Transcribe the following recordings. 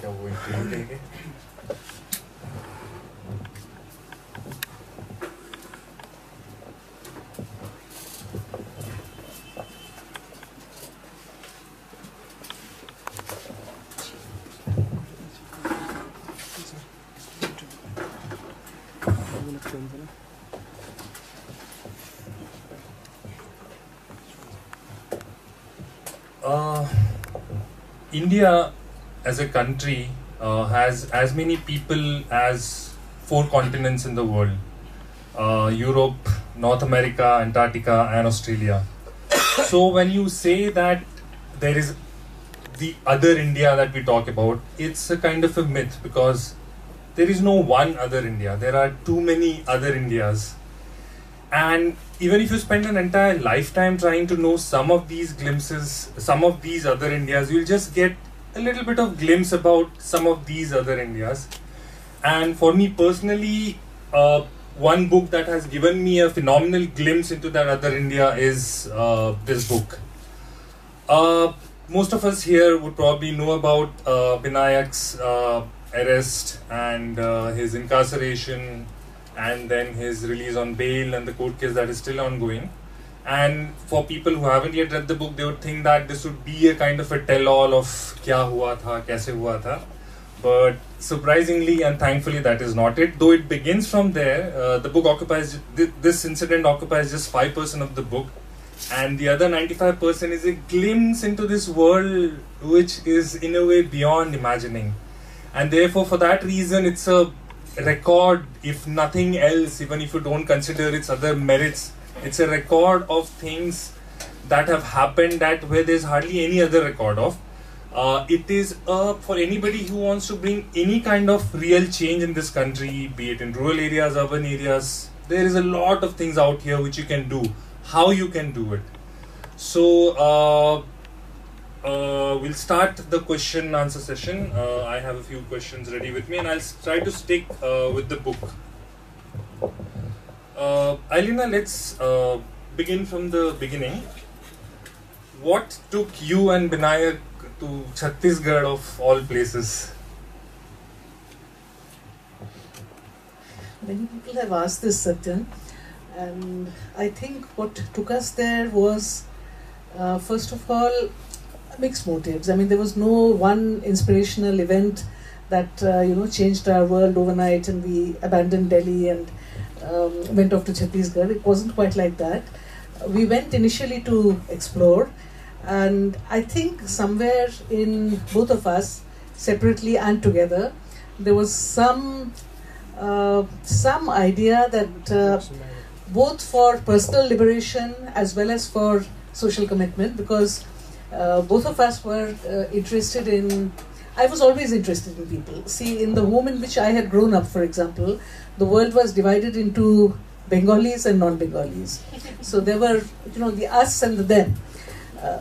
क्या वो इंटरव्यू लेंगे? India as a country has as many people as 4 continents in the world. Europe, North America, Antarctica and Australia. So when you say that there is the other India that we talk about, it's a kind of a myth, because there is no one other India. There are too many other Indias. And even if you spend an entire lifetime trying to know some of these glimpses, some of these other Indias, you'll just get a little bit of glimpse about some of these other Indias. And for me personally, one book that has given me a phenomenal glimpse into that other India is this book. Most of us here would probably know about Binayak's arrest and his incarceration, and then his release on bail and the court case that is still ongoing. And for people who haven't yet read the book, they would think that this would be a kind of a tell-all of kya hua tha, kaise hua tha. But surprisingly and thankfully, that is not it. Though it begins from there, the book occupies, this incident occupies just 5% of the book. And the other 95% is a glimpse into this world which is in a way beyond imagining. And therefore, for that reason, it's a record, if nothing else, even if you don't consider its other merits, it's a record of things that have happened that where there's hardly any other record of. It is for anybody who wants to bring any kind of real change in this country, be it in rural areas, urban areas. There is a lot of things out here which you can do, how you can do it. So we'll start the question and answer session. I have a few questions ready with me, and I'll try to stick with the book. Ilina, let's begin from the beginning. What took you and Binayak to Chhattisgarh of all places? Many people have asked this, Satyen, and I think what took us there was, first of all, mixed motives. I mean, there was no one inspirational event that changed our world overnight and we abandoned Delhi and went off to Chhattisgarh. It wasn't quite like that. We went initially to explore, and I think somewhere in both of us, separately and together, there was some idea that both for personal liberation as well as for social commitment, because both of us were interested in, I was always interested in people. See, in the home in which I had grown up, for example, the world was divided into Bengalis and non-Bengalis. So there were, the us and the them.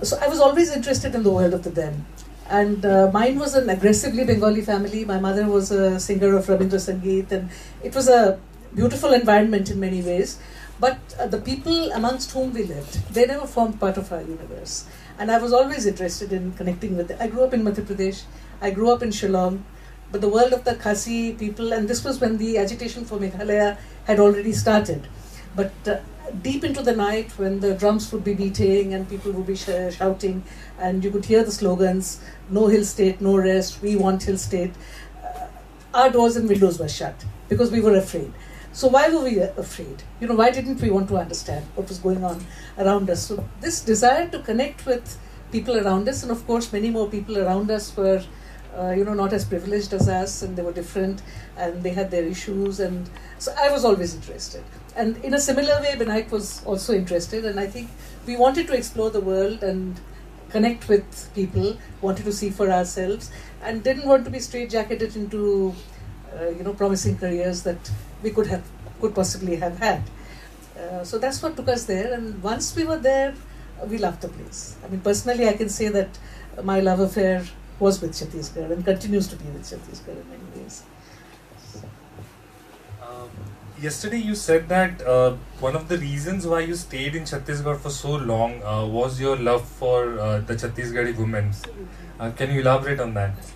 So I was always interested in the world of the them. And mine was an aggressively Bengali family. My mother was a singer of Rabindra Sangeet, and it was a beautiful environment in many ways. But the people amongst whom we lived, they never formed part of our universe. And I was always interested in connecting with them. I grew up in Madhya Pradesh. I grew up in Shillong. But the world of the Khasi people, and this was when the agitation for Meghalaya had already started. But deep into the night, when the drums would be beating and people would be shouting, and you could hear the slogans, "No Hill State, no rest, we want Hill State," our doors and windows were shut because we were afraid. So why were we afraid? Why didn't we want to understand what was going on around us? So this desire to connect with people around us, and of course many more people around us were, not as privileged as us, and they were different, and they had their issues, and so I was always interested. And in a similar way, Binayak was also interested, and I think we wanted to explore the world and connect with people, wanted to see for ourselves, and didn't want to be straitjacketed into, promising careers that we could possibly have had. So that's what took us there, and once we were there, we loved the place. I mean, personally, I can say that my love affair was with Chhattisgarh and continues to be with Chhattisgarh in many ways. Yesterday you said that one of the reasons why you stayed in Chhattisgarh for so long was your love for the Chhattisgarhi women. Can you elaborate on that?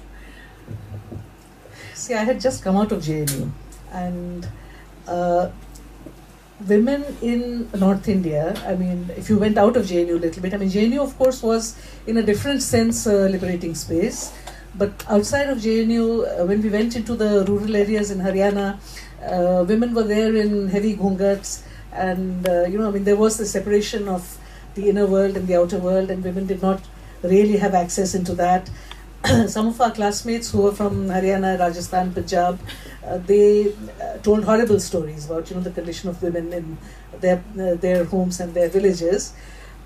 See, I had just come out of JNU, and women in North India, I mean, if you went out of JNU a little bit, I mean, JNU, of course, was in a different sense a liberating space. But outside of JNU, when we went into the rural areas in Haryana, women were there in heavy ghungats, and I mean, there was the separation of the inner world and the outer world, and women did not really have access into that. Some of our classmates who were from Haryana, Rajasthan, Punjab, they told horrible stories about the condition of women in their homes and their villages.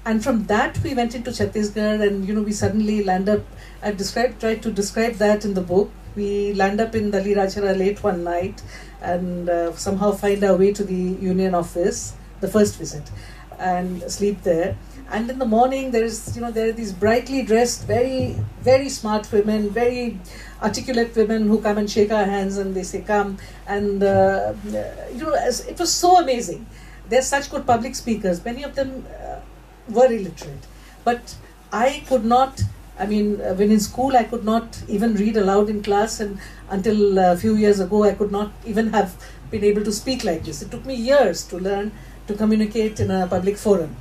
And from that we went into Chhattisgarh, and we suddenly land up. I've tried to describe that in the book. We land up in Dali Rajhara late one night, and somehow find our way to the union office, the first visit, and sleep there. And in the morning, there are these brightly dressed, very, very smart women, very articulate women who come and shake our hands, and they say, "Come." And it was so amazing. They're such good public speakers. Many of them were illiterate, but I could not. I mean, when in school, I could not even read aloud in class, and until a few years ago, I could not even have been able to speak like this. It took me years to learn to communicate in a public forum.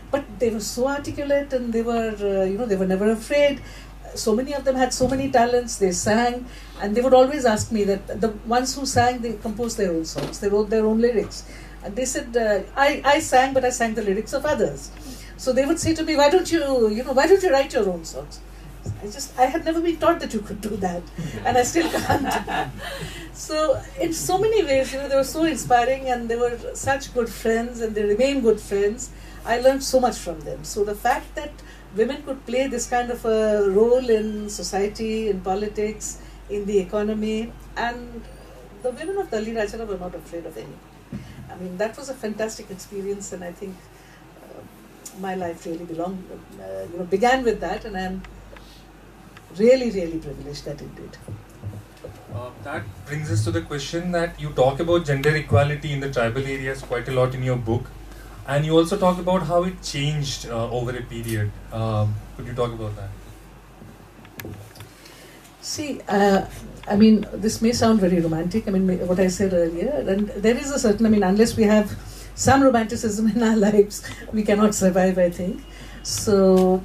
But they were so articulate, and they were, they were never afraid. So many of them had so many talents. They sang, and they would always ask me that the ones who sang, they composed their own songs. They wrote their own lyrics. And they said, I sang, but I sang the lyrics of others. So they would say to me, why don't you write your own songs? I had never been taught that you could do that, and I still can't. So in so many ways, they were so inspiring, and they were such good friends, and they remain good friends. I learned so much from them. So the fact that women could play this kind of a role in society, in politics, in the economy, and the women of Dali Rajhara were not afraid of anything. I mean, that was a fantastic experience, and I think my life really began with that, and I'm really, really privileged that it did. That brings us to the question that you talk about gender equality in the tribal areas quite a lot in your book, and you also talk about how it changed over a period. Could you talk about that? See, I mean, this may sound very romantic, I mean, what I said earlier, and there is a certain, I mean, unless we have some romanticism in our lives, we cannot survive, I think. So,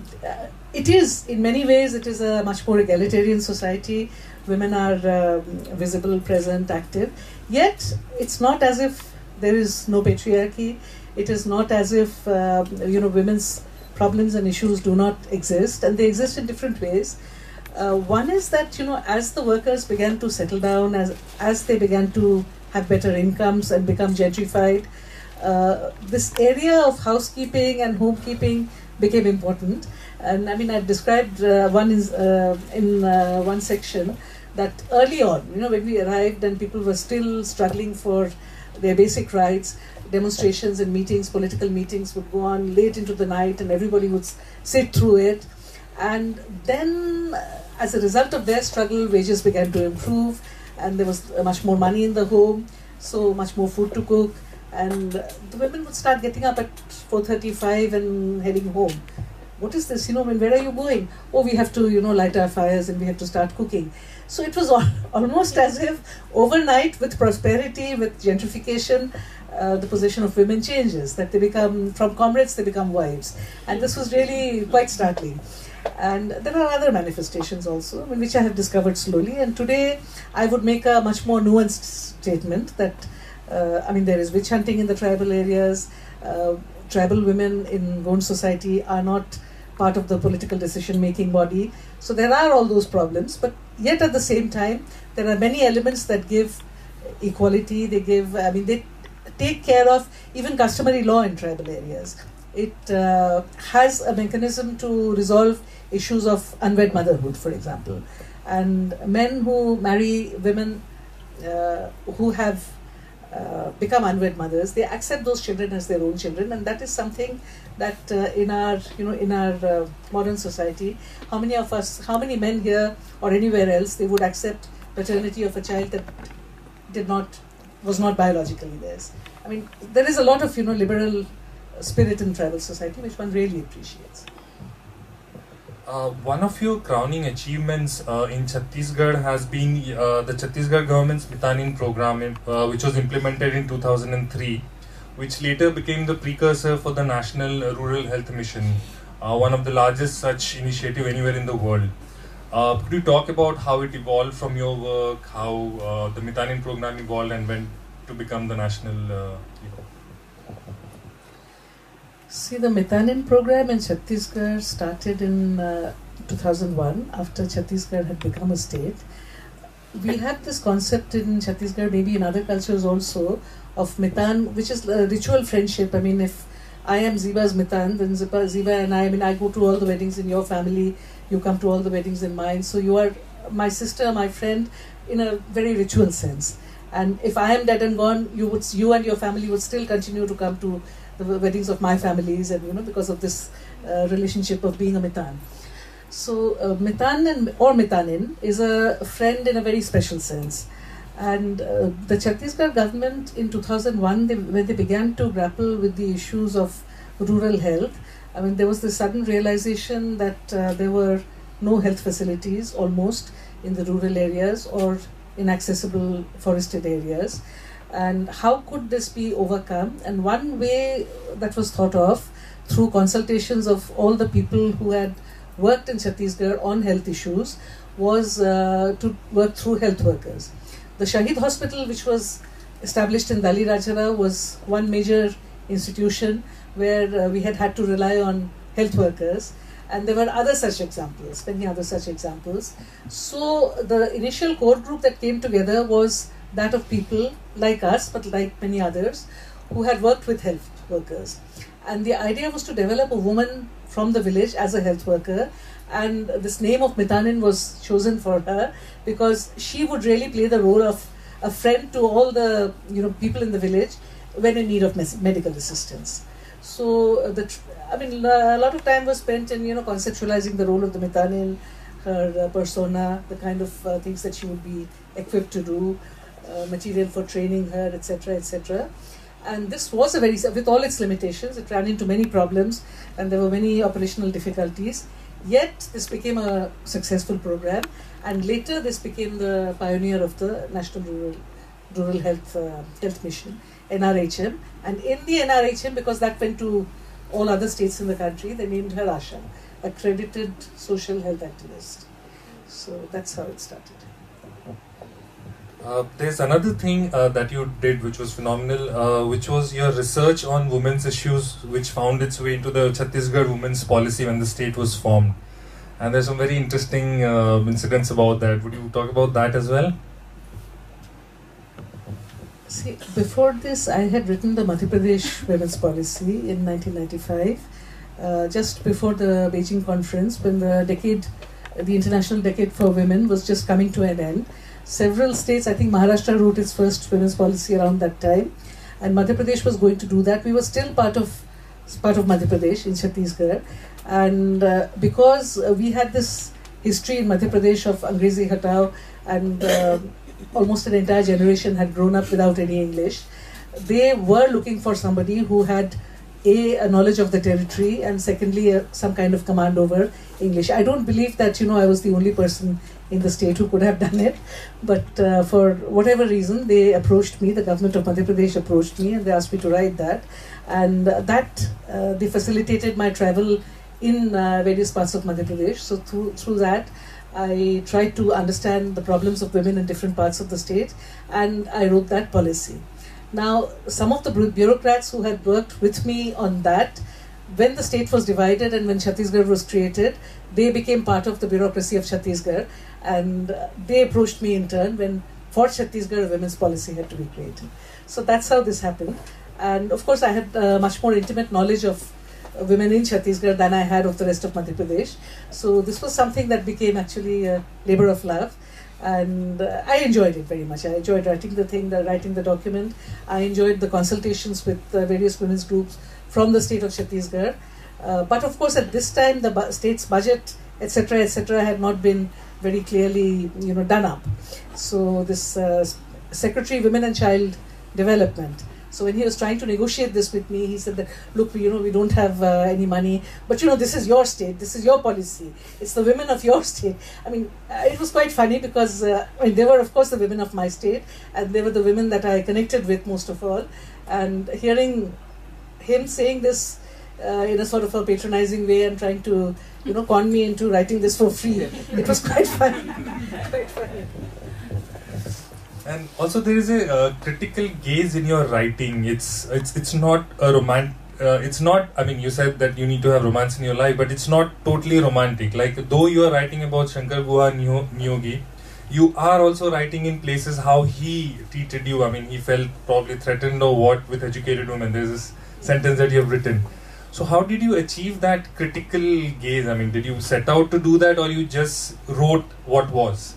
it is, in many ways, it is a much more egalitarian society. Women are visible, present, active. Yet, it's not as if there is no patriarchy. It is not as if, women's problems and issues do not exist, and they exist in different ways. One is that, as the workers began to settle down, as they began to have better incomes and become gentrified, this area of housekeeping and homekeeping became important. And I mean, I've described in one section that early on, when we arrived and people were still struggling for their basic rights, demonstrations and meetings, political meetings would go on late into the night, and everybody would sit through it. And then, as a result of their struggle, wages began to improve, and there was much more money in the home, so much more food to cook. And the women would start getting up at 4:35 and heading home. What is this? Where are you going? Oh, we have to, light our fires, and we have to start cooking. So it was almost as if overnight, with prosperity, with gentrification, the position of women changes, that they become, from comrades, they become wives. And this was really quite startling. And there are other manifestations also, which I have discovered slowly. And today, I would make a much more nuanced statement that, there is witch hunting in the tribal areas. Tribal women in Gond society are not part of the political decision-making body. So there are all those problems. But yet at the same time, there are many elements that give equality. They take care of even customary law in tribal areas. It has a mechanism to resolve issues of unwed motherhood, for example. And men who marry women who have become unwed mothers, they accept those children as their own children, and that is something that in our modern society, how many men here or anywhere else, they would accept paternity of a child that was not biologically theirs. I mean, there is a lot of liberal spirit in tribal society, which one really appreciates. One of your crowning achievements in Chhattisgarh has been the Chhattisgarh government's Mitanin program, which was implemented in 2003, which later became the precursor for the National Rural Health Mission, one of the largest such initiative anywhere in the world. Could you talk about how it evolved from your work, how the Mitanin program evolved and went to become the national? See, the Mitanin program in Chhattisgarh started in 2001 after Chhattisgarh had become a state. We have this concept in Chhattisgarh, maybe in other cultures also, of Mitan, which is ritual friendship. I mean, if I am Ziba's Mitan, then Ziba and I go to all the weddings in your family, you come to all the weddings in mine. So you are my sister, my friend, in a very ritual sense. And if I am dead and gone, you and your family would still continue to come to the weddings of my families, and because of this relationship of being a Mitan. So Mitan or Mitanin is a friend in a very special sense. And the Chhattisgarh government in 2001, when they began to grapple with the issues of rural health, I mean, there was this sudden realization that there were no health facilities almost in the rural areas or inaccessible forested areas. And how could this be overcome? And one way that was thought of through consultations of all the people who had worked in Chhattisgarh on health issues was to work through health workers. The Shahid Hospital, which was established in Dali Rajara, was one major institution where we had to rely on health workers. And there were other such examples, many other such examples. So the initial core group that came together was that of people like us, but like many others, who had worked with health workers. And the idea was to develop a woman from the village as a health worker, and this name of Mitanin was chosen for her because she would really play the role of a friend to all the people in the village when in need of medical assistance. So a lot of time was spent in conceptualizing the role of the Mitanin, her persona, the kind of things that she would be equipped to do, material for training her, etc., etc. And this was with all its limitations, it ran into many problems and there were many operational difficulties. Yet this became a successful program, and later this became the pioneer of the National Rural Health Mission, NRHM. And in the NRHM, because that went to all other states in the country, they named her Asha, accredited social health activist. So that's how it started. There's another thing that you did which was phenomenal, which was your research on women's issues, which found its way into the Chhattisgarh women's policy when the state was formed. And there's some very interesting incidents about that. Would you talk about that as well? See, before this, I had written the Madhya Pradesh women's policy in 1995, just before the Beijing conference, when the International Decade for Women was just coming to an end. Several states, I think Maharashtra wrote its first women's policy around that time, and Madhya Pradesh was going to do that. We were still part of Madhya Pradesh in Chhattisgarh, and because we had this history in Madhya Pradesh of Angrezi Hatao, and almost an entire generation had grown up without any English, they were looking for somebody who had a knowledge of the territory, and secondly some kind of command over English. I don't believe that I was the only person in the state who could have done it, but for whatever reason they approached me, the government of Madhya Pradesh approached me, and they asked me to write that, and they facilitated my travel in various parts of Madhya Pradesh. So through that I tried to understand the problems of women in different parts of the state, and I wrote that policy. Now, some of the bureaucrats who had worked with me on that, when the state was divided and when Chhattisgarh was created, they became part of the bureaucracy of Chhattisgarh, and they approached me in turn when for Chhattisgarh a women's policy had to be created. So that's how this happened. And of course I had much more intimate knowledge of women in Chhattisgarh than I had of the rest of Madhya Pradesh. So this was something that became actually a labor of love. And I enjoyed it very much. I enjoyed writing the document. I enjoyed the consultations with various women's groups from the state of Chhattisgarh. But of course, at this time, the state's budget, etc., had not been very clearly, done up. So this Secretary Women and Child Development So when he was trying to negotiate this with me, he said that, look, we don't have any money, but this is your state, this is your policy, it's the women of your state. I mean, it was quite funny because they were of course the women of my state, and they were the women that I connected with most of all. And hearing him saying this in a sort of a patronizing way and trying to con me into writing this for free, it was quite funny. Quite funny. And also there is a critical gaze in your writing. It's not a romantic. It's not. I mean, you said that you need to have romance in your life, but it's not totally romantic. Like, though you are writing about Shankar Guha Niyogi, you are also writing in places how he treated you. I mean, he felt probably threatened or what with educated women. There's this sentence that you have written. So how did you achieve that critical gaze? I mean, did you set out to do that, or you just wrote what was?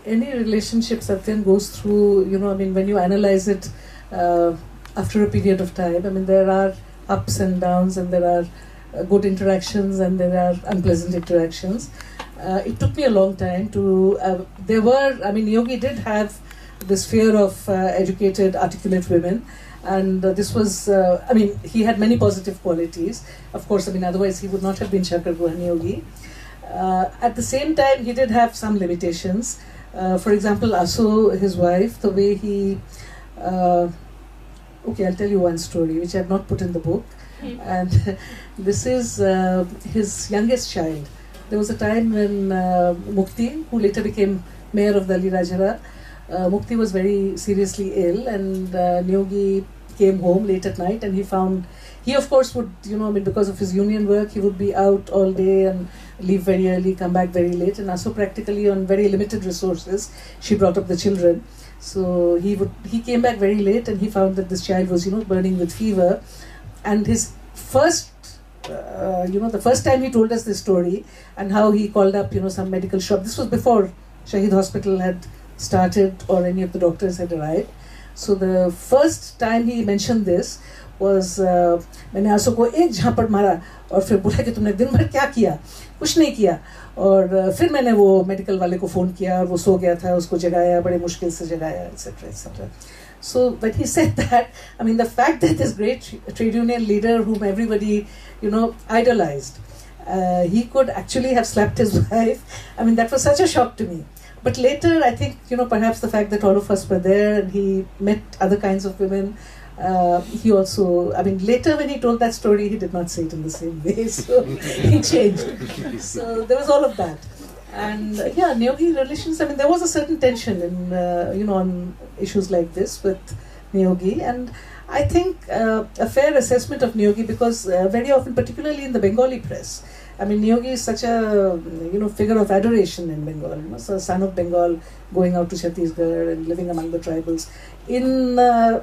Any relationship, Satyen, goes through, when you analyze it after a period of time, I mean, there are ups and downs, and there are good interactions, and there are unpleasant interactions. It took me a long time to, Niyogi did have this fear of educated, articulate women, and this was, he had many positive qualities. Of course, otherwise he would not have been Shankar Guha Niyogi. At the same time, he did have some limitations. For example, Asu, his wife, the way he... I'll tell you one story which I have not put in the book. And this is his youngest child. There was a time when Mukti, who later became mayor of Dali Rajara, Mukti was very seriously ill, and Niyogi came home late at night, and he of course would, because of his union work, he would be out all day and leave very early, come back very late, and also practically on very limited resources, she brought up the children. So he came back very late, and he found that this child was, burning with fever. And his first, the first time he told us this story, and how he called up, some medical shop. This was before Shahid Hospital had started or any of the doctors had arrived. So the first time he mentioned this was, मैंने आंसू को एक झापड़ मारा और फिर बोला कि तुमने दिन भर क्या किया? कुछ नहीं किया. और फिर मैंने वो मेडिकल वाले को फ़ोन किया, और वो सो गया था, उसको जगाया, बड़े मुश्किल से जगाया, etc. etc. So when he said that, the fact that this great trade union leader whom everybody, idolized, he could actually have slapped his wife, that was such a shock to me. But later, I think, perhaps the fact that all of us were there and he met other kinds of women, he also, later when he told that story, he did not say it in the same way, so he changed. So there was all of that. And Niyogi relations, there was a certain tension in, on issues like this with Niyogi. And I think a fair assessment of Niyogi, because very often, particularly in the Bengali press, Niyogi is such a, figure of adoration in Bengal. So a son of Bengal going out to Chhattisgarh and living among the tribals in a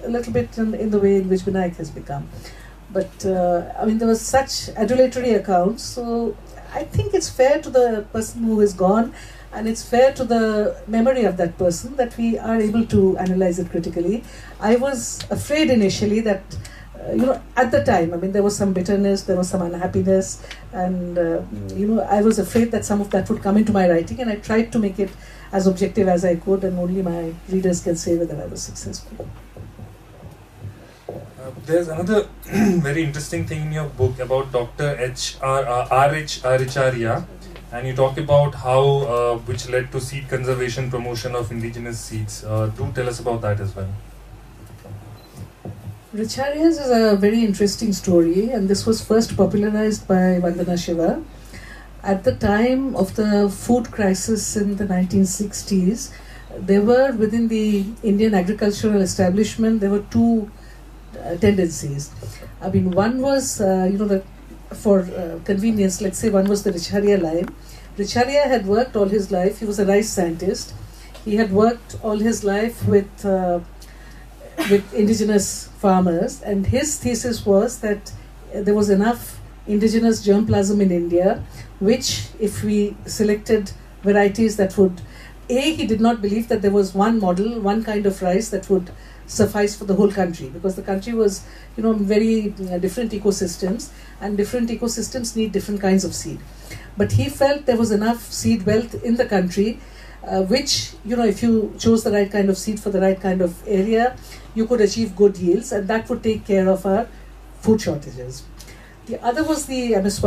little bit in the way in which Binayak has become. But, there was such adulatory accounts. So I think it's fair to the person who is gone, and it's fair to the memory of that person that we are able to analyze it critically. I was afraid initially that, at the time, there was some bitterness, there was some unhappiness, and, I was afraid that some of that would come into my writing, and I tried to make it as objective as I could, and only my readers can say whether I was successful. There's another very interesting thing in your book about Dr. R.H. Aricharya, and you talk about how which led to seed conservation promotion of indigenous seeds. Do tell us about that as well. Richarya's is a very interesting story, and this was first popularized by Vandana Shiva. At the time of the food crisis in the 1960s, there were within the Indian agricultural establishment, there were two tendencies. One was, for convenience, let's say one was the Richarya line. Richarya had worked all his life, he was a rice scientist. He had worked all his life with indigenous farmers, and his thesis was that there was enough indigenous germplasm in India, which if we selected varieties that would, he did not believe that there was one model, one kind of rice that would suffice for the whole country, because the country was, very different ecosystems, and different ecosystems need different kinds of seed. But he felt there was enough seed wealth in the country which, if you chose the right kind of seed for the right kind of area, you could achieve good yields, and that would take care of our food shortages. The other was the Amidst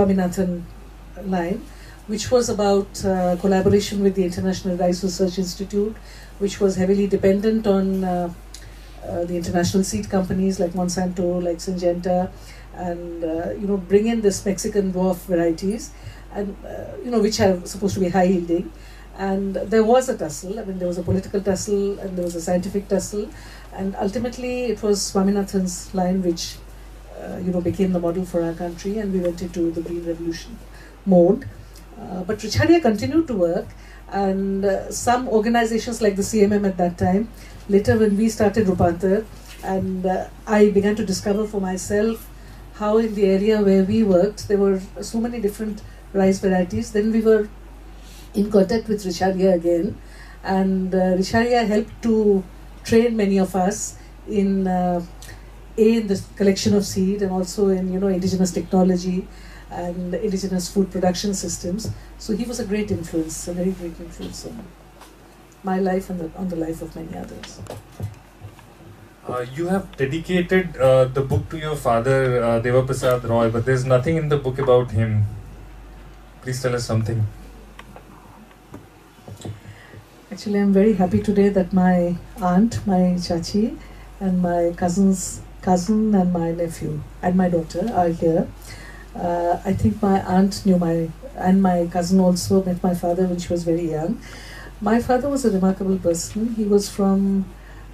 line, which was about collaboration with the International Rice Research Institute, which was heavily dependent on the international seed companies like Monsanto, like Syngenta, and bring in this Mexican dwarf varieties, and which are supposed to be high yielding. And there was a tussle. I mean, there was a political tussle and there was a scientific tussle, and ultimately it was Swaminathan's line which became the model for our country, and we went into the Green Revolution mode. But Richardia continued to work, and some organizations like the CMM at that time, later when we started Rupantar, and I began to discover for myself how in the area where we worked there were so many different rice varieties. Then we were in contact with Richardia again, and Richardia helped to train many of us in the collection of seed, and also in indigenous technology and indigenous food production systems. So he was a great influence, a very great influence on my life and on the life of many others. You have dedicated the book to your father, Deva Prasad Roy, but there's nothing in the book about him. Please tell us something. Actually, I'm very happy today that my aunt, my chachi, and my cousin's cousin and my nephew and my daughter are here. I think my aunt knew and my cousin also met my father when she was very young. My father was a remarkable person. He was from,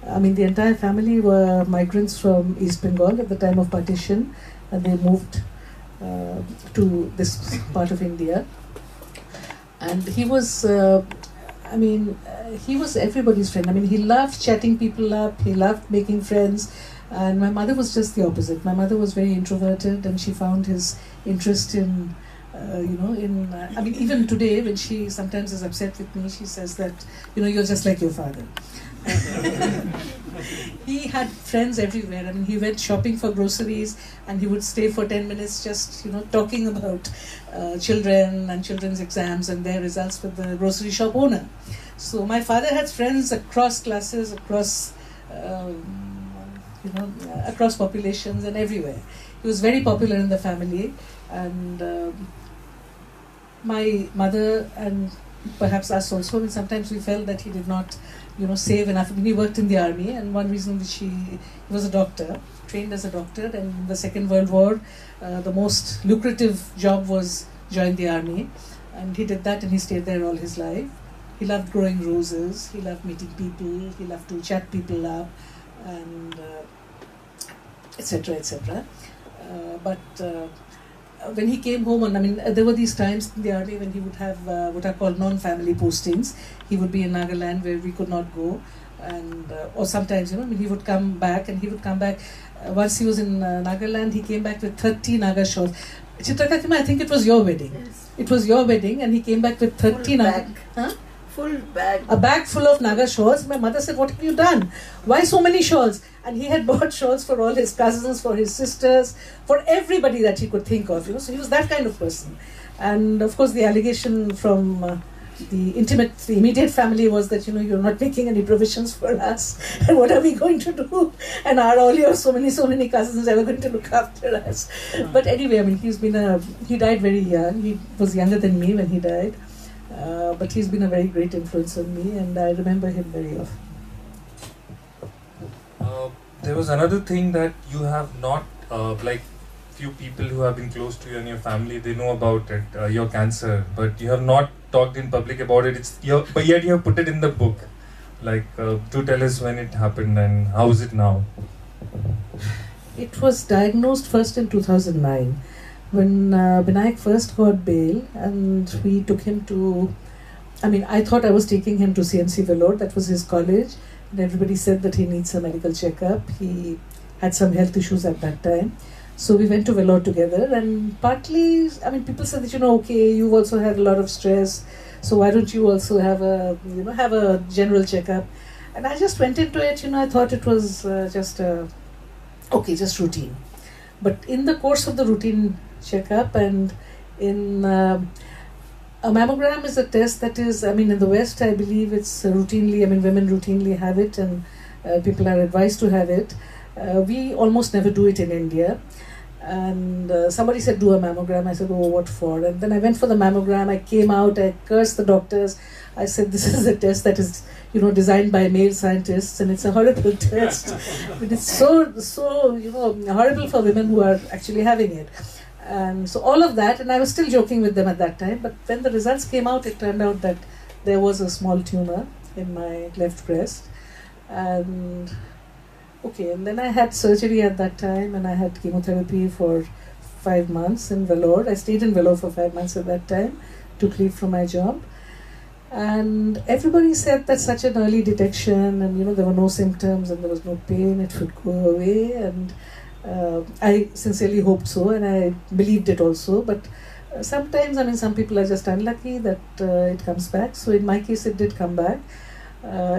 the entire family were migrants from East Bengal at the time of partition, and they moved to this part of India. And he was, he was everybody's friend. He loved chatting people up, he loved making friends. And my mother was just the opposite. My mother was very introverted, and she found his interest in, even today when she sometimes is upset with me, she says that, you're just like your father. He had friends everywhere. He went shopping for groceries, and he would stay for 10 minutes just, talking about children and children's exams and their results with the grocery shop owner. So my father had friends across classes, across across populations and everywhere. He was very popular in the family, and my mother and perhaps us also, sometimes we felt that he did not, save enough. He worked in the army, and one reason which he was a doctor, trained as a doctor, and in the Second World War, the most lucrative job was join the army, and he did that, and he stayed there all his life. He loved growing roses, he loved meeting people, he loved to chat people up, and etc. etc. But when he came home, there were these times in the army when he would have what are called non-family postings. He would be in Nagaland where we could not go, and or sometimes he would come back, and he would come back. Once he was in Nagaland, he came back with 30 Naga shawls. Chitrakatima, I think it was your wedding. Yes. It was your wedding, and he came back with 30 Naga. Huh? Full bag. A bag full of Naga shawls. My mother said, "What have you done? Why so many shawls?" And he had bought shawls for all his cousins, for his sisters, for everybody that he could think of. So he was that kind of person. And of course, the allegation from the immediate family was that you're not making any provisions for us, and what are we going to do? And are all your so many cousins ever going to look after us? But anyway, he died very young. He was younger than me when he died. But he's been a very great influence on me, and I remember him very often. There was another thing that you have not, few people who have been close to you and your family, they know about it, your cancer, but you have not talked in public about it. But yet you have put it in the book. Do tell us when it happened and how is it now? It was diagnosed first in 2009. When Binayak first got bail, and we took him to, I thought I was taking him to CMC Vellore, that was his college, and everybody said that he needs a medical checkup. He had some health issues at that time. So we went to Vellore together, and partly, people said that, okay, you've also had a lot of stress, so why don't you also have a general checkup? And I just went into it, I thought it was just routine. But in the course of the routine checkup, and in A mammogram is a test that is, I mean, in the West, I believe it's routinely, I mean, women routinely have it, and people are advised to have it. We almost never do it in India. And somebody said, do a mammogram. I said, oh, what for? And then I went for the mammogram. I came out, I cursed the doctors. I said, this is a test that is, you know, designed by male scientists, and it's a horrible test. But it's so, you know, horrible for women who are actually having it. And so all of that, and I was still joking with them at that time, but when the results came out, it turned out that there was a small tumor in my left breast. And okay, and then I had surgery at that time, and I had chemotherapy for 5 months in Vellore. I stayed in Vellore for 5 months at that time, took leave from my job. And everybody said that's such an early detection, and you know, there were no symptoms and there was no pain, it would go away. And I sincerely hoped so, and I believed it also. But sometimes, I mean, some people are just unlucky that it comes back. So in my case, it did come back.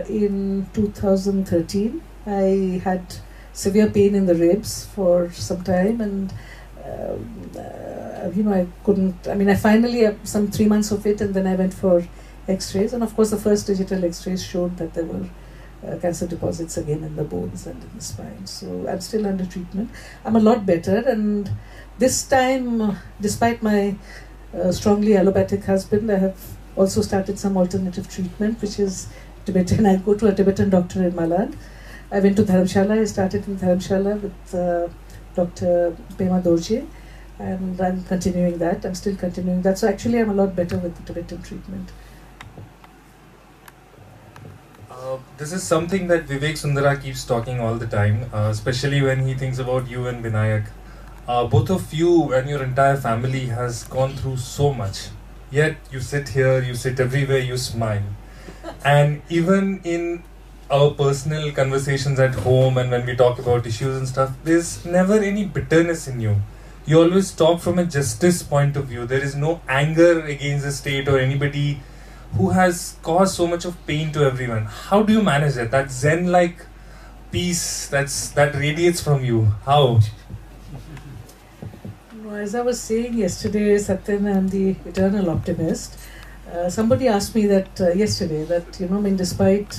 In 2013, I had severe pain in the ribs for some time, and you know, I couldn't. I mean, I finally some 3 months of it, and then I went for X-rays, and of course, the first digital X-rays showed that there were cancer deposits again in the bones and in the spine. So I'm still under treatment. I'm a lot better, and this time, despite my strongly allopathic husband, I have also started some alternative treatment, which is Tibetan. I go to a Tibetan doctor in Malad. I went to Dharamshala. I started in Dharamshala with Dr. Pema Dorje, and I'm continuing that. I'm still continuing that. So actually, I'm a lot better with the Tibetan treatment. This is something that Vivek Sundara keeps talking all the time, especially when he thinks about you and Binayak. Both of you and your entire family has gone through so much. Yet you sit here, you sit everywhere, you smile. And even in our personal conversations at home and when we talk about issues and stuff, there's never any bitterness in you. You always talk from a justice point of view. There is no anger against the state or anybody who has caused so much of pain to everyone. How do you manage that? That Zen-like peace that radiates from you. How? No, as I was saying yesterday, Satyen, I'm the eternal optimist. Somebody asked me that yesterday, that, you know, I mean, despite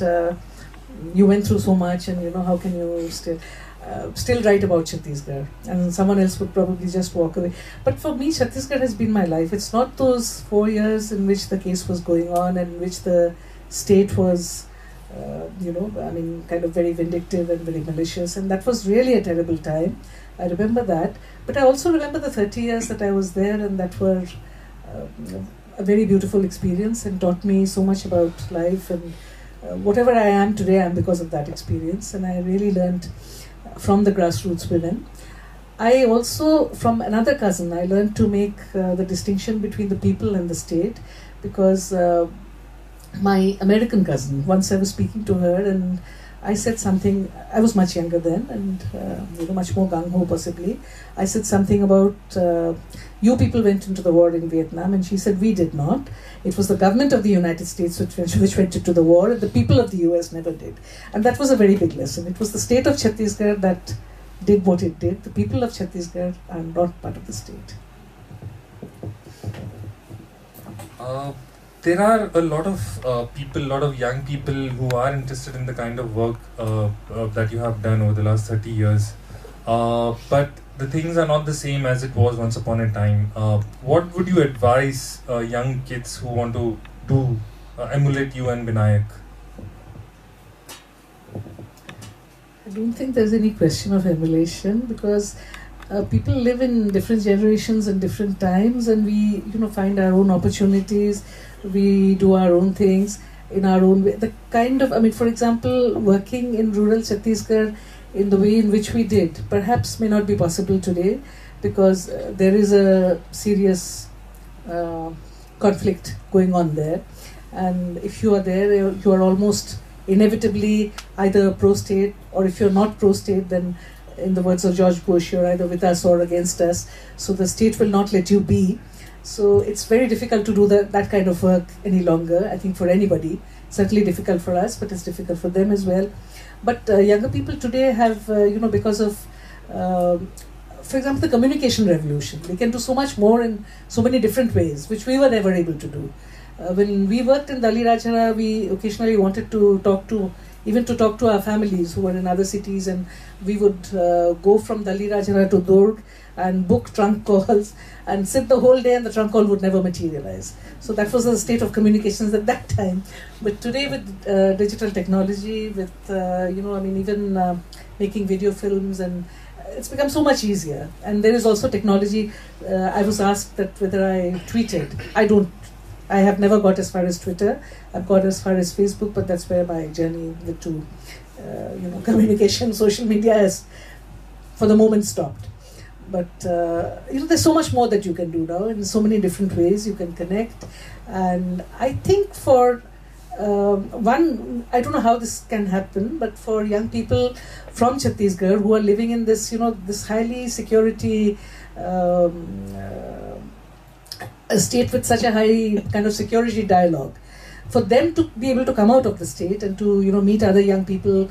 you went through so much, and, you know, how can you still write about Chhattisgarh? And someone else would probably just walk away. But for me, Chhattisgarh has been my life. It's not those 4 years in which the case was going on and in which the state was, you know, I mean, kind of very vindictive and very malicious. And that was really a terrible time. I remember that. But I also remember the 30 years that I was there, and that were a very beautiful experience and taught me so much about life. And whatever I am today, I am because of that experience. And I really learned from the grassroots women. I also, from another cousin, I learned to make the distinction between the people and the state, because my American cousin, once I was speaking to her, and I said something. I was much younger then, and you know, much more gung-ho possibly. I said something about you people went into the war in Vietnam, and she said we did not. It was the government of the United States which went into the war, and the people of the US never did. And that was a very big lesson. It was the state of Chhattisgarh that did what it did. The people of Chhattisgarh are not part of the state. There are a lot of people, a lot of young people who are interested in the kind of work that you have done over the last 30 years. But the things are not the same as it was once upon a time. What would you advise young kids who want to do emulate you and Binayak? I don't think there's any question of emulation, because people live in different generations and different times, and we, you know, find our own opportunities. We do our own things in our own way. The kind of, I mean, for example, working in rural Chhattisgarh in the way in which we did, perhaps may not be possible today, because there is a serious conflict going on there. And if you are there, you are almost inevitably either pro-state, or if you're not pro-state, then in the words of George Bush, you're either with us or against us. So the state will not let you be. So it's very difficult to do that kind of work any longer, I think, for anybody. Certainly difficult for us, but it's difficult for them as well. But younger people today have, you know, because of for example, the communication revolution. We can do so much more in so many different ways, which we were never able to do. When we worked in Dali Rajhara, we occasionally wanted to talk to our families who were in other cities, and we would go from Dali Rajhara to Durg and book trunk calls and sit the whole day, and the trunk call would never materialize. So that was the state of communications at that time. But today with digital technology, with even making video films, and it's become so much easier. And there is also technology. I was asked that whether I tweeted. I have never got as far as Twitter. I've got as far as Facebook, but that's where my journey to communication, social media has, for the moment, stopped. But there's so much more that you can do now in so many different ways. You can connect, and I think for I don't know how this can happen, but for young people from Chhattisgarh who are living in this, this highly security. A state with such a high kind of security dialogue, for them to be able to come out of the state and to meet other young people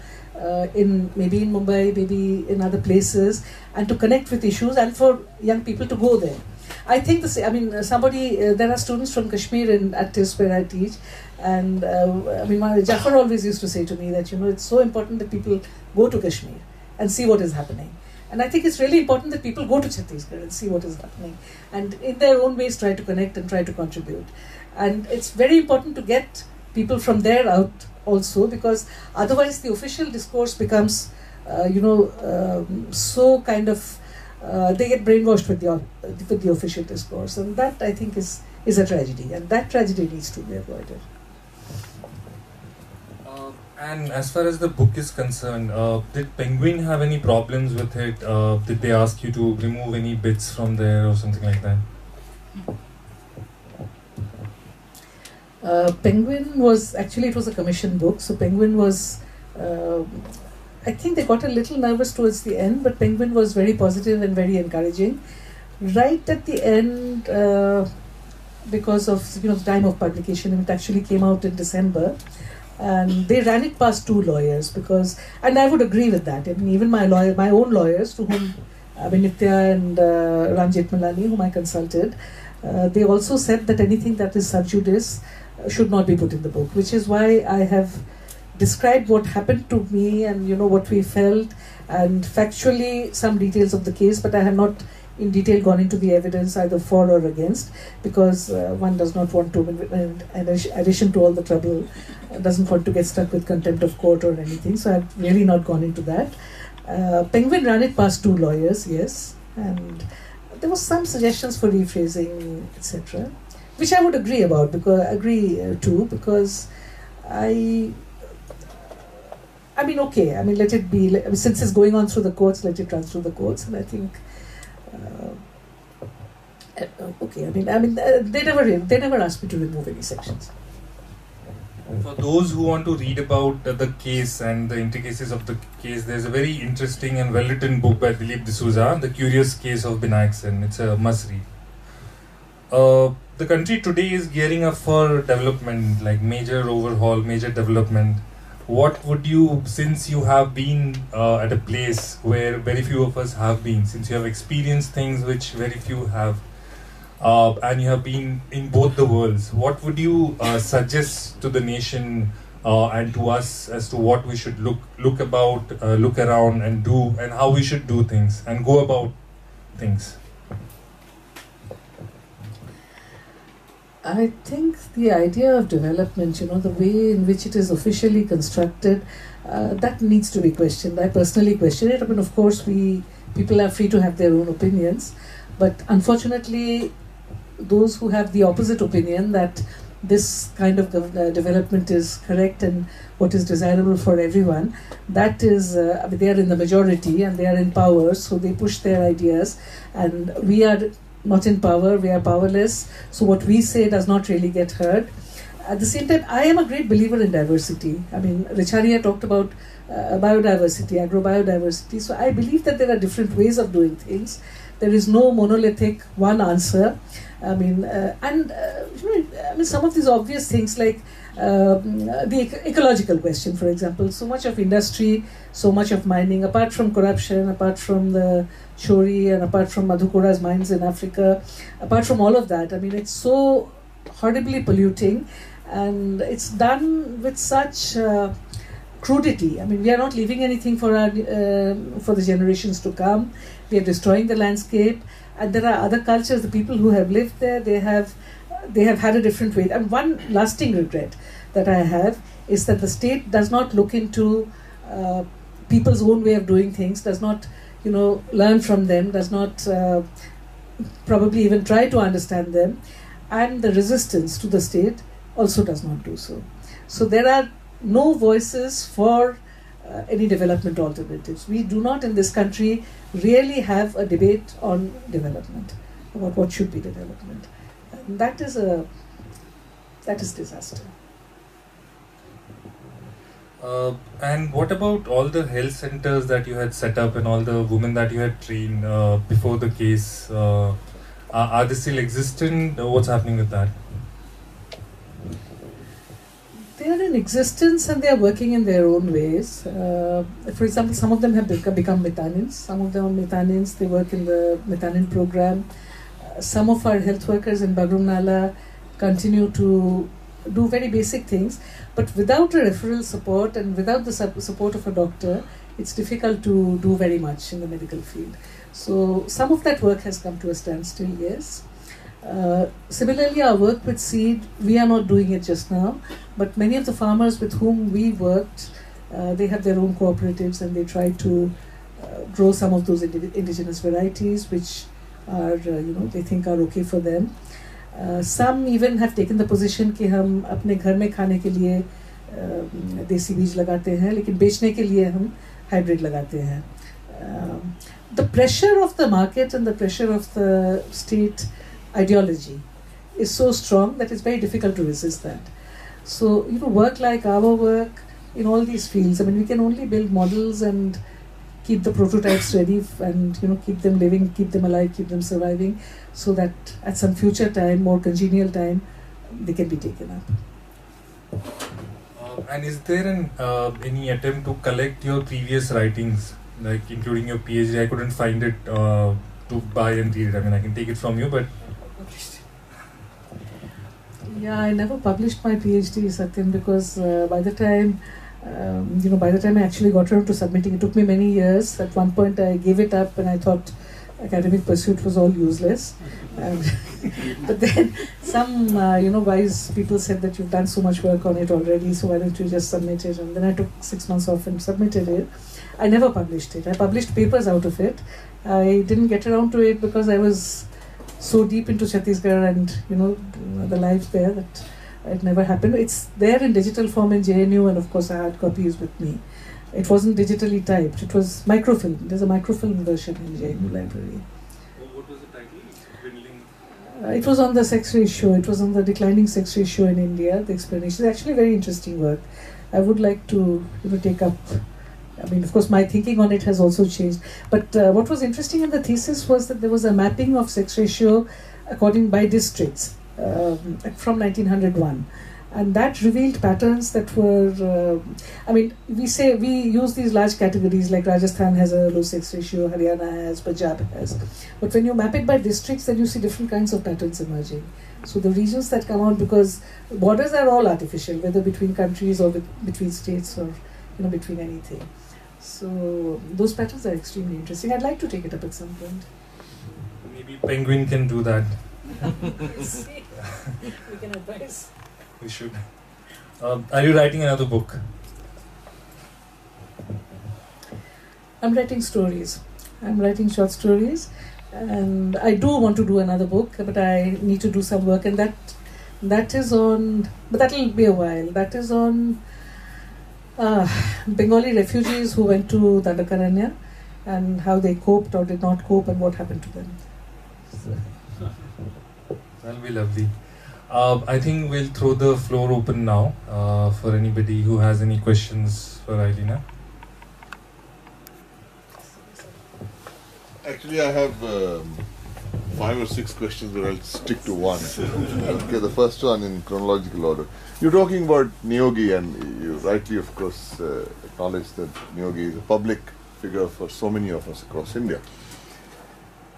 maybe in Mumbai, maybe in other places, and to connect with issues, and for young people to go there. I think there are students from Kashmir at TIS where I teach, and Jafar always used to say to me that it's so important that people go to Kashmir and see what is happening. And I think it's really important that people go to Chhattisgarh and see what is happening, and in their own ways try to connect and try to contribute. And it's very important to get people from there out also, because otherwise the official discourse becomes, so kind of, they get brainwashed with the official discourse, and that I think is a tragedy, and that tragedy needs to be avoided. And as far as the book is concerned, did Penguin have any problems with it? Did they ask you to remove any bits from there or something like that? Penguin was, actually it was a commissioned book, so Penguin was, I think they got a little nervous towards the end, but Penguin was very positive and very encouraging. Right at the end, because of the time of publication, it actually came out in December. And they ran it past 2 lawyers and I would agree with that. I mean, even my own lawyers, to whom Nitya and Ranjit Malani, whom I consulted, they also said that anything that is sub judice should not be put in the book, which is why I have described what happened to me and what we felt, and factually some details of the case, but I have not in detail gone into the evidence either for or against, because one does not want to, in addition to all the trouble, doesn't want to get stuck with contempt of court or anything, so I've really not gone into that. Penguin ran it past 2 lawyers, yes, and there was some suggestions for rephrasing, etc., which I would agree about, because let it be, since it's going on through the courts, let it run through the courts, and I think they never asked me to remove any sections. For those who want to read about the case and the intricacies of the case, there's a very interesting and well-written book by Dilip D'Souza, The Curious Case of Binayak Sen. It's a must-read. The country today is gearing up for development, like major overhaul, major development. What would you, since you have been at a place where very few of us have been, since you have experienced things which very few have, and you have been in both the worlds, what would you suggest to the nation and to us as to what we should look around and do, and how we should do things and go about things? I think the idea of development, the way in which it is officially constructed, that needs to be questioned. I personally question it. I mean, of course, people are free to have their own opinions, but unfortunately, those who have the opposite opinion that this kind of development is correct and what is desirable for everyone, that is, they are in the majority and they are in power, so they push their ideas, and we are not in power, we are powerless, so what we say does not really get heard. At the same time, I am a great believer in diversity. I mean, Richarya talked about biodiversity, agro-biodiversity, so I believe that there are different ways of doing things. There is no monolithic one answer, I mean, some of these obvious things like the ecological question, for example. So much of industry, so much of mining, apart from corruption, apart from the Chori and apart from Madhukora's mines in Africa, apart from all of that, I mean, it's so horribly polluting, and it's done with such crudity. I mean, we are not leaving anything for the generations to come. We are destroying the landscape, and there are other cultures. The people who have lived there, they have had a different way. And one lasting regret that I have is that the state does not look into people's own way of doing things, does not, learn from them, does not probably even try to understand them, and the resistance to the state also does not do so. So there are no voices for any development alternatives. We do not in this country really have a debate on development, about what should be development. And that is disaster. And what about all the health centers that you had set up and all the women that you had trained before the case? Are they still existent? What's happening with that? They are in existence and they are working in their own ways. For example, some of them have become Methanins. Some of them are Methanins. They work in the Methanin program. Some of our health workers in Bagrum Nala continue to do very basic things, but without a referral support and without the support of a doctor, it's difficult to do very much in the medical field. So some of that work has come to a standstill, yes. Similarly, our work with seed, we are not doing it just now, but many of the farmers with whom we worked, they have their own cooperatives and they try to grow some of those indigenous varieties which are, they think are okay for them. Some even have taken the position कि हम अपने घर में खाने के लिए देसी बीज लगाते हैं, लेकिन बेचने के लिए हम hybrid लगाते हैं. The pressure of the market and the pressure of the state ideology is so strong that it's very difficult to resist that. So, work like our work in all these fields, I mean, we can only build models and keep the prototypes ready and, keep them living, keep them alive, keep them surviving, so that at some future time, more congenial time, they can be taken up. And is there any attempt to collect your previous writings, like including your PhD? I couldn't find it to buy and read it. I mean, I can take it from you, but... Yeah, I never published my PhD, Satyen, because by the time I actually got around to submitting, it took me many years. At one point, I gave it up and I thought academic pursuit was all useless. But then some, wise people said that you've done so much work on it already, so why don't you just submit it? And then I took 6 months off and submitted it. I never published it. I published papers out of it. I didn't get around to it because I was so deep into Chhattisgarh and, the life there that it never happened. It's there in digital form in JNU, and of course I had copies with me. It wasn't digitally typed, it was microfilm. There's a microfilm version in JNU library. What was the title? It was on the sex ratio, it was on the declining sex ratio in India, the explanation. It's actually very interesting work. I would like to take up, I mean, of course my thinking on it has also changed. But what was interesting in the thesis was that there was a mapping of sex ratio by districts from 1901. And that revealed patterns that were, we use these large categories like Rajasthan has a low sex ratio, Haryana has, Punjab has. But when you map it by districts, then you see different kinds of patterns emerging. So the regions that come out, because borders are all artificial, whether between countries or between states or between anything. So those patterns are extremely interesting. I'd like to take it up at some point. Maybe Penguin can do that. We can advise. We should. Are you writing another book? I'm writing stories. I'm writing short stories, and I do want to do another book, but I need to do some work, and that is on. But that will be a while. That is on Bengali refugees who went to Dandakaranya, and how they coped or did not cope, and what happened to them. So. That'll be lovely. I think we'll throw the floor open now for anybody who has any questions for Ilina. Actually, I have 5 or 6 questions, but I'll stick to one. Okay, the first one in chronological order. You're talking about Neogi, and you rightly, of course, acknowledge that Neogi is a public figure for so many of us across India.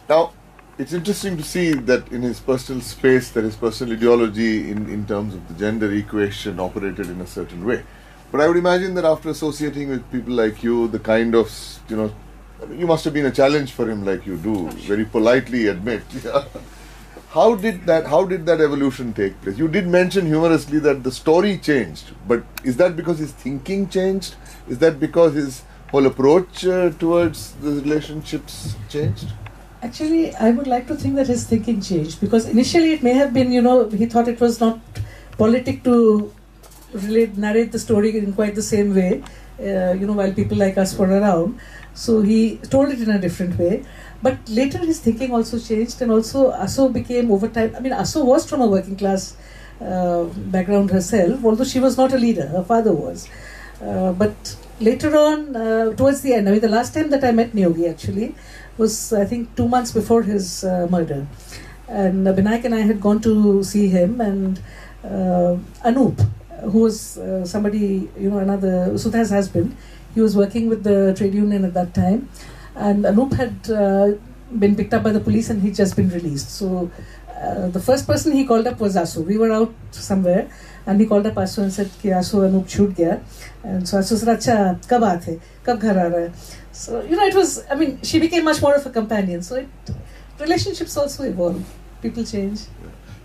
Now, it's interesting to see that in his personal space, that his personal ideology in terms of the gender equation operated in a certain way. But I would imagine that after associating with people like you, the kind of, you must have been a challenge for him, like you do, very politely admit. How did that evolution take place? You did mention humorously that the story changed, but is that because his thinking changed? Is that because his whole approach towards the relationships changed? Actually, I would like to think that his thinking changed, because initially it may have been, he thought it was not politic to narrate the story in quite the same way, while people like us were around. So he told it in a different way. But later his thinking also changed, and also Aso became over time. I mean, Aso was from a working class background herself, although she was not a leader, her father was. But later on, towards the end, the last time that I met Neogi actually was, I think, 2 months before his murder. And Binayak and I had gone to see him, and Anup, who was somebody, another, Sudha's husband, he was working with the trade union at that time. And Anup had been picked up by the police, and he'd just been released. So the first person he called up was Asu. We were out somewhere, and he called up Asu and said, "Ki Asu, Anup shoot gaya." And so Asu said, "Acha, kab aate hai? Kab ghar aa raha hai?" So, it was, she became much more of a companion. So relationships also evolve. People change.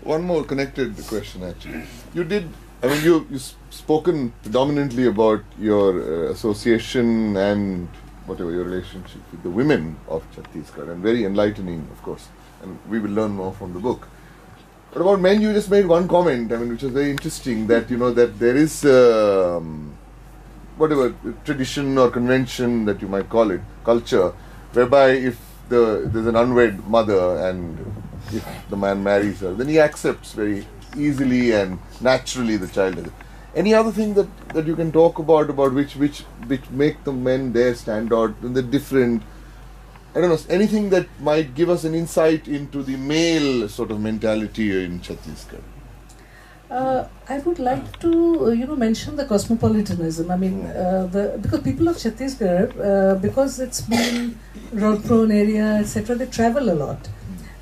One more connected question, actually. You've spoken predominantly about your association and whatever your relationship with the women of Chhattisgarh, and very enlightening, of course, and we will learn more from the book. But about men, you just made one comment, which was very interesting, that that there is whatever tradition or convention that you might call it, culture, whereby if there's an unwed mother and if the man marries her, then he accepts very easily and naturally the child. Any other thing that you can talk about which make the men there stand out, and the different, I don't know, anything that might give us an insight into the male sort of mentality in Chhattisgarh? I would like to, mention the cosmopolitanism. Because people of Chhattisgarh, because it's been drought-prone area, etc., they travel a lot.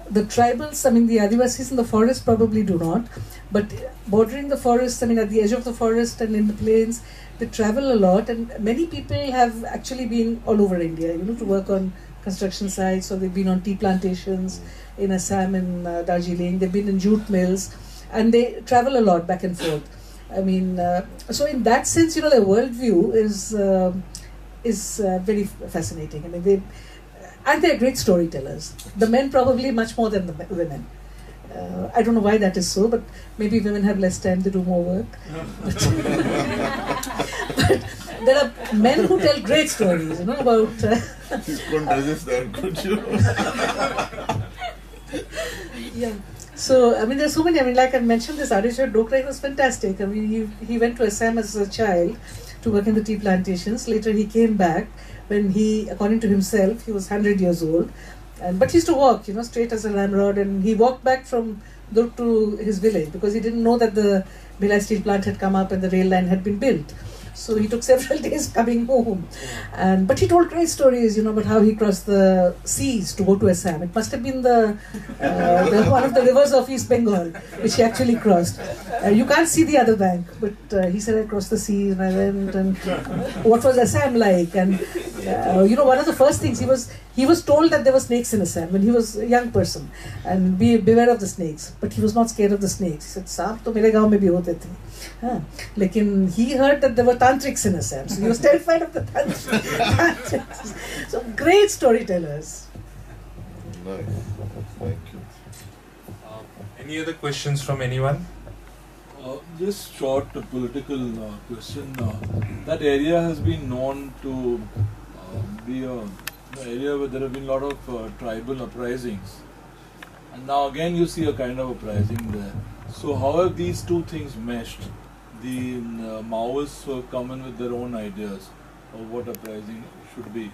The tribals, the Adivasis in the forest probably do not, but bordering the forest, at the edge of the forest and in the plains, they travel a lot, and many people have actually been all over India, to work on construction sites, or they've been on tea plantations in Assam and Darjeeling, they've been in jute mills, and they travel a lot back and forth. So in that sense, their worldview is very fascinating. And they're great storytellers. The men probably much more than the women. I don't know why that is so, but maybe women have less time to do more work. But there are men who tell great stories, about... You couldn't resist that, could you? Yeah. So, there's so many. Like I mentioned, this Adishar Dokrai was fantastic. He went to Assam as a child to work in the tea plantations. Later he came back when he, according to himself, he was 100 years old. But he used to walk, straight as a ramrod, and he walked back from Durg to his village because he didn't know that the Bhilai steel plant had come up and the rail line had been built. So he took several days coming home. But he told great stories, about how he crossed the seas to go to Assam. It must have been the one of the rivers of East Bengal, which he actually crossed. You can't see the other bank, but he said, I crossed the seas and I went, and what was Assam like? And, one of the first things, he was told that there were snakes in Assam when he was a young person, and beware of the snakes. But he was not scared of the snakes. He said, "Saap to mere gaon mein bhi hote the." Lekin he heard that there were tantrics in Assam, so he was terrified of the tantrics. So great storytellers. Nice. Thank you. Any other questions from anyone? Just short political question. That area has been known to be an area where there have been a lot of tribal uprisings. And now again you see a kind of uprising there. So how have these two things meshed? The Maoists who have come in with their own ideas of what uprising should be,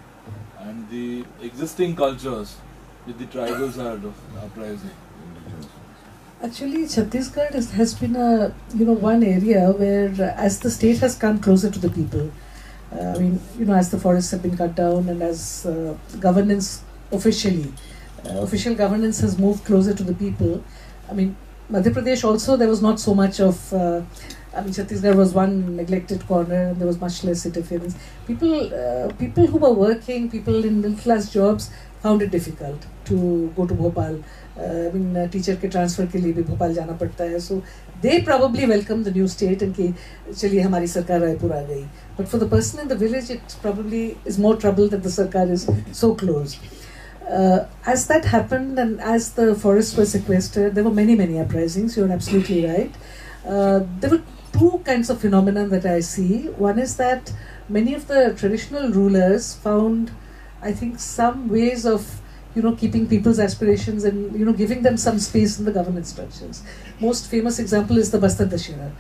and the existing cultures with the tribals are uprising? Actually, Chhattisgarh has been a one area where as the state has come closer to the people, as the forests have been cut down and as governance official governance has moved closer to the people. I mean, Madhya Pradesh also, there was not so much of, Chhattisgarh was one neglected corner and there was much less interference. People who were working, people in middle class jobs found it difficult to go to Bhopal. Teacher ke transfer ke liye bhi Bhopal jana padta hai. So they probably welcomed the new state and ki chaliye hamari sarkar Raipur aa gayi. But for the person in the village, it probably is more trouble that the sarkar is so close. As that happened and as the forests were sequestered, there were many uprisings. You're absolutely right. There were two kinds of phenomena that I see. One is that many of the traditional rulers found, I think, some ways of keeping people's aspirations and giving them some space in the governance structures. Most famous example is the Bastar Dashera.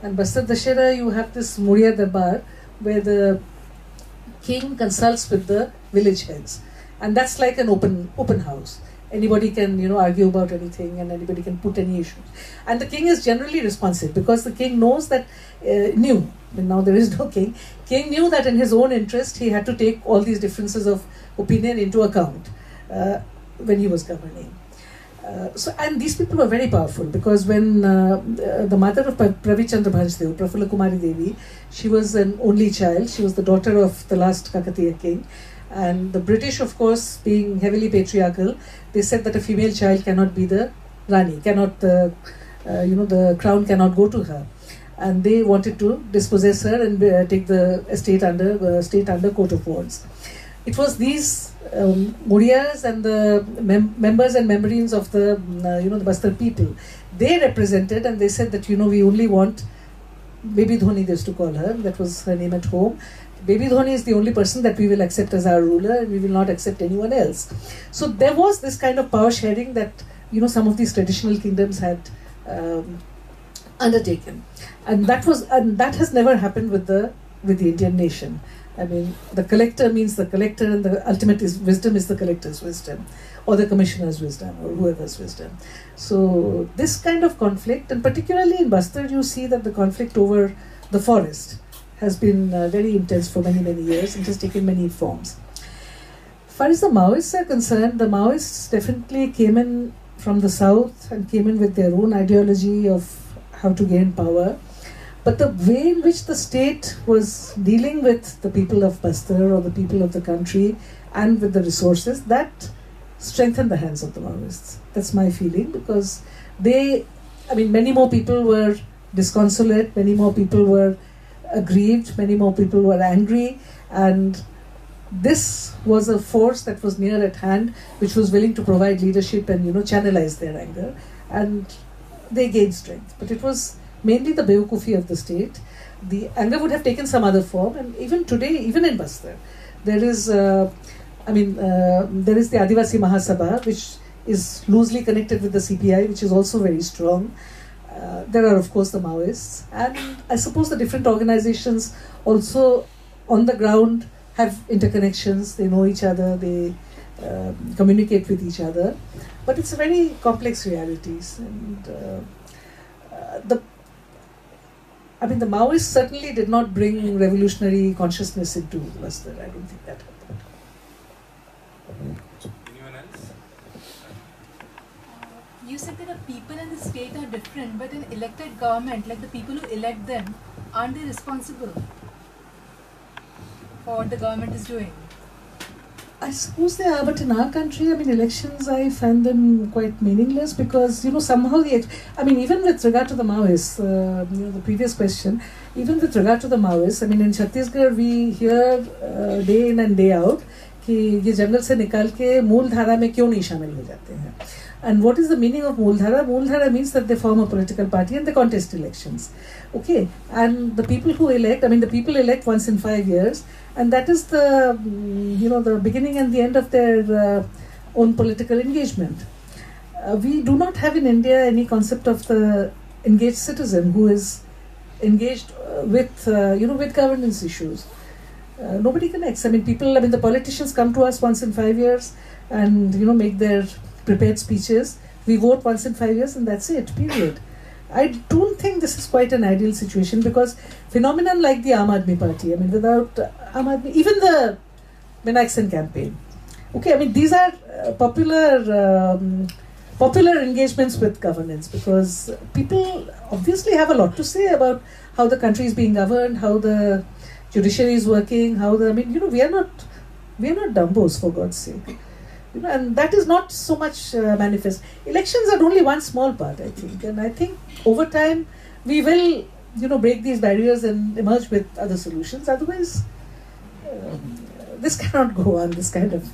And Bastar Dashera, you have this Muria Darbar where the king consults with the village heads. And that's like an open house. Anybody can argue about anything and anybody can put any issues. And the king is generally responsive because the king knows that, now there is no king. King knew that in his own interest he had to take all these differences of opinion into account when he was governing. And these people were very powerful because when the mother of Pravi Chandra Bhanjdev, Prafulla Kumari Devi, she was an only child. She was the daughter of the last Kakatiya king. And the British, of course, being heavily patriarchal, they said that a female child cannot be the Rani, the crown cannot go to her. And they wanted to dispossess her and take the state under court of wards. It was these Murias and the members and membranes of the the Bastar people. They represented and they said that we only want Baby Dhoni, they used to call her. That was her name at home. Baby Dhoni is the only person that we will accept as our ruler and we will not accept anyone else. So there was this kind of power sharing that some of these traditional kingdoms had undertaken, and that has never happened with the Indian nation. I mean, the collector means the collector and the ultimate wisdom is the collector's wisdom or the commissioner's wisdom or whoever's wisdom. So this kind of conflict, and particularly in Bastar, you see that the conflict over the forest has been very intense for many years and has taken many forms. As far as the Maoists are concerned, the Maoists definitely came in from the south and came in with their own ideology of how to gain power. But the way in which the state was dealing with the people of Bastar or the people of the country and with the resources, that strengthened the hands of the Maoists. That's my feeling, because many more people were disconsolate, many more people were aggrieved, many more people were angry, and this was a force that was near at hand, which was willing to provide leadership and channelize their anger, and they gained strength. But it was mainly the Beokufi of the state. The anger would have taken some other form, and even today, even in Bastar, there is the Adivasi Mahasabha, which is loosely connected with the CPI, which is also very strong. There are, of course, the Maoists, and I suppose the different organizations also on the ground have interconnections. They know each other, they communicate with each other, but it's a very complex realities. And the Maoists certainly did not bring revolutionary consciousness into Bastar. I don't think that happened. Anyone else? You said that the people and the state are different, but an elected government, like the people who elect them, aren't they responsible for what the government is doing? I suppose they are, but in our country, elections, I find them quite meaningless because, somehow even with regard to the Maoists, the previous question, even with regard to the Maoists, in Chhattisgarh, we hear day in and day out कि ये जंगल से निकाल के मूल धारा में क्यों नहीं शामिल हो जाते हैं. And what is the meaning of Mooldhara? Mooldhara means that they form a political party and they contest elections. Okay, and the people who elect, the people elect once in 5 years, and that is the, the beginning and the end of their own political engagement. We do not have in India any concept of the engaged citizen who is engaged with, with governance issues. nobody connects. I mean, the politicians come to us once in 5 years and, make their prepared speeches. We vote once in 5 years and that's it, period. I don't think this is quite an ideal situation, because phenomenon like the Aam Aadmi Party, I mean, without Aam Aadmi, even the Binayak Sen campaign, okay, I mean, these are popular engagements with governance, because people obviously have a lot to say about how the country is being governed, how the judiciary is working, we are not dumbos, for God's sake. And that is not so much manifest. Elections are only one small part, I think. And I think over time we will, break these barriers and emerge with other solutions. Otherwise, this cannot go on, this kind of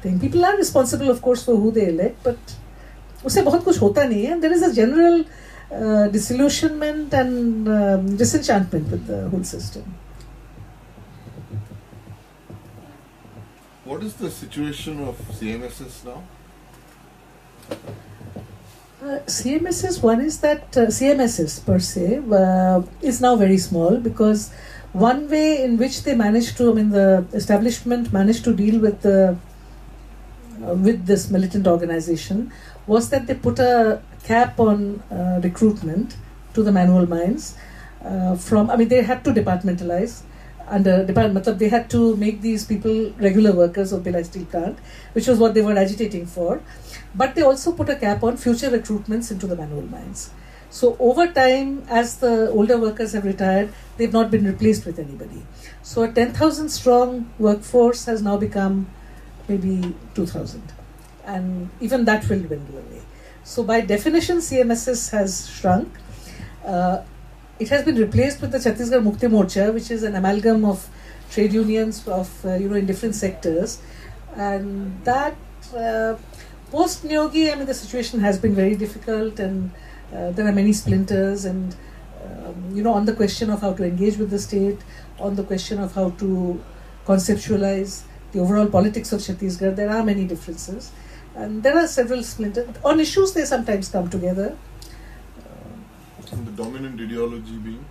thing. People are responsible, of course, for who they elect, but usse bahut kuch hota nahi hai, and there is a general disillusionment and disenchantment with the whole system. What is the situation of CMSs now? CMSs, one is that CMSs per se is now very small, because one way in which they managed to, the establishment managed to deal with this militant organization was that they put a cap on recruitment to the manual mines. They had to departmentalize. They had to make these people regular workers of Bhilai Steel Plant, which was what they were agitating for. But they also put a cap on future recruitments into the manual mines. So over time, as the older workers have retired, they've not been replaced with anybody. So a 10,000 strong workforce has now become maybe 2,000. And even that will dwindle away. So by definition, CMSS has shrunk. It has been replaced with the Chhattisgarh Mukti Morcha, which is an amalgam of trade unions in different sectors. And that post-Niyogi, the situation has been very difficult, and there are many splinters, and on the question of how to engage with the state, on the question of how to conceptualize the overall politics of Chhattisgarh, there are many differences, and there are several splinters. On issues, they sometimes come together. And the dominant ideology being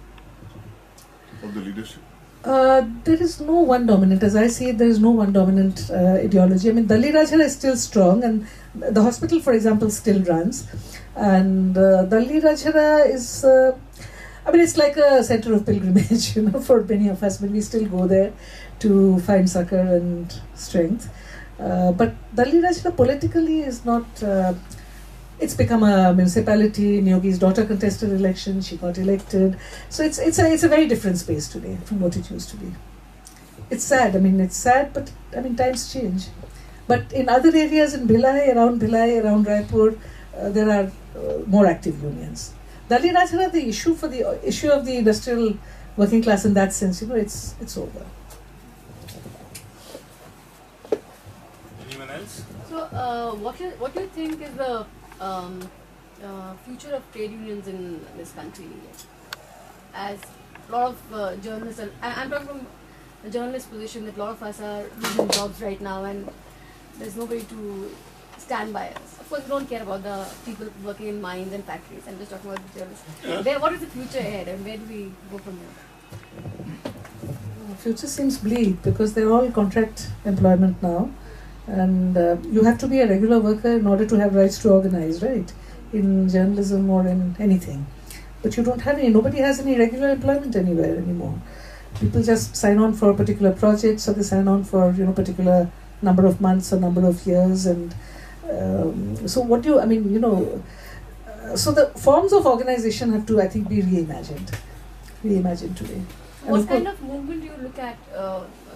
of the leadership? There is no one dominant. As I see it, there is no one dominant ideology. Dalli Rajhara is still strong, and the hospital, for example, still runs. And Dalli Rajhara is, it's like a center of pilgrimage, for many of us. We still go there to find succor and strength. But Dalli Rajhara politically is not... it's become a municipality. Niyogi's daughter contested election. She got elected. So it's a very different space today from what it used to be. It's sad. It's sad, but times change. But in other areas in Bhilai, around Raipur, there are more active unions. Dalli Rajhara, the issue of the industrial working class in that sense, it's over. Anyone else? So, what do you think is the future of trade unions in this country? As a lot of journalists, I'm talking from a journalist position, that a lot of us are losing jobs right now, and there's nobody to stand by us. Of course, we don't care about the people working in mines and factories. I'm just talking about the journalists. What is the future ahead, and where do we go from here? The future seems bleak, because they're all contract employment now. And you have to be a regular worker in order to have rights to organize, right? In journalism or in anything. But you don't have any, nobody has any regular employment anywhere anymore. People just sign on for particular projects, or they sign on for, particular number of months or number of years. And so what do you, so the forms of organization have to, I think, be reimagined today. What kind of movement do you look at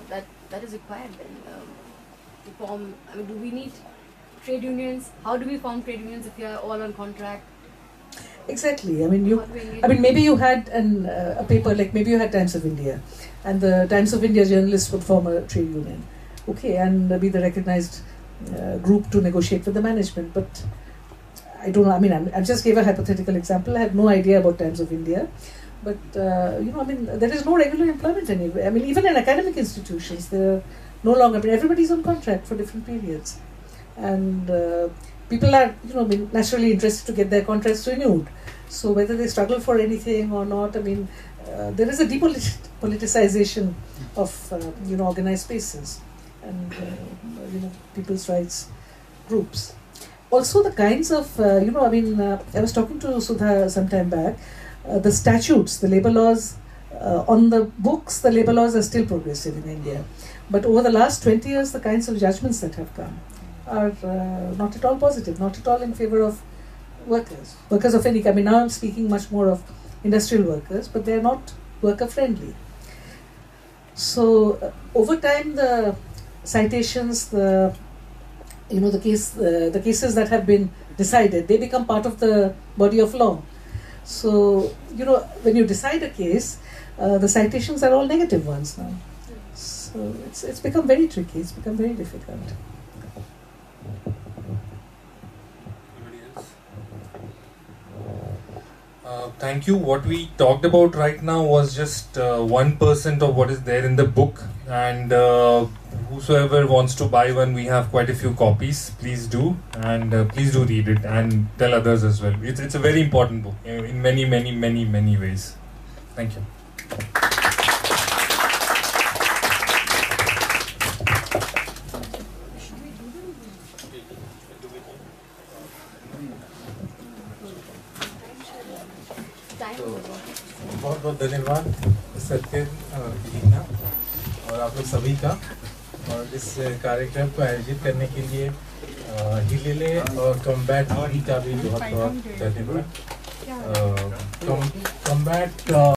that is required then? To form, do we need trade unions? How do we form trade unions if we are all on contract? Exactly. Maybe you had a paper, like maybe you had Times of India, and the Times of India journalists would form a trade union, okay, and be the recognized group to negotiate with the management. But I don't know. I just gave a hypothetical example. I have no idea about Times of India, but there is no regular employment anywhere. Even in academic institutions, there are no longer. Everybody's on contract for different periods, and people are naturally interested to get their contracts renewed. So whether they struggle for anything or not, I mean, there is a depoliticization of organized spaces and people's rights groups. Also, the kinds of I was talking to Sudha some time back. The statutes, the labor laws, on the books, the labor laws are still progressive in India. But over the last 20 years, the kinds of judgments that have come are not at all positive, not at all in favor of workers of any kind. I mean, now I'm speaking much more of industrial workers, but they're not worker friendly. So over time, the citations, the cases that have been decided, they become part of the body of law. So when you decide a case, the citations are all negative ones now. So it's become very tricky. It's become very difficult. Thank you. What we talked about right now was just 1% of what is there in the book, and whosoever wants to buy one, we have quite a few copies. Please do, and please do read it and tell others as well. It's a very important book in many ways. Thank you. बहुत बहुत धन्यवाद सत्यन और इलीना और आप लोग सभी का, और इस कार्यक्रम को आयोजित करने के लिए हिलेले और कॉम्बैट टीवी का भी बहुत बहुत धन्यवाद। कॉम्बैट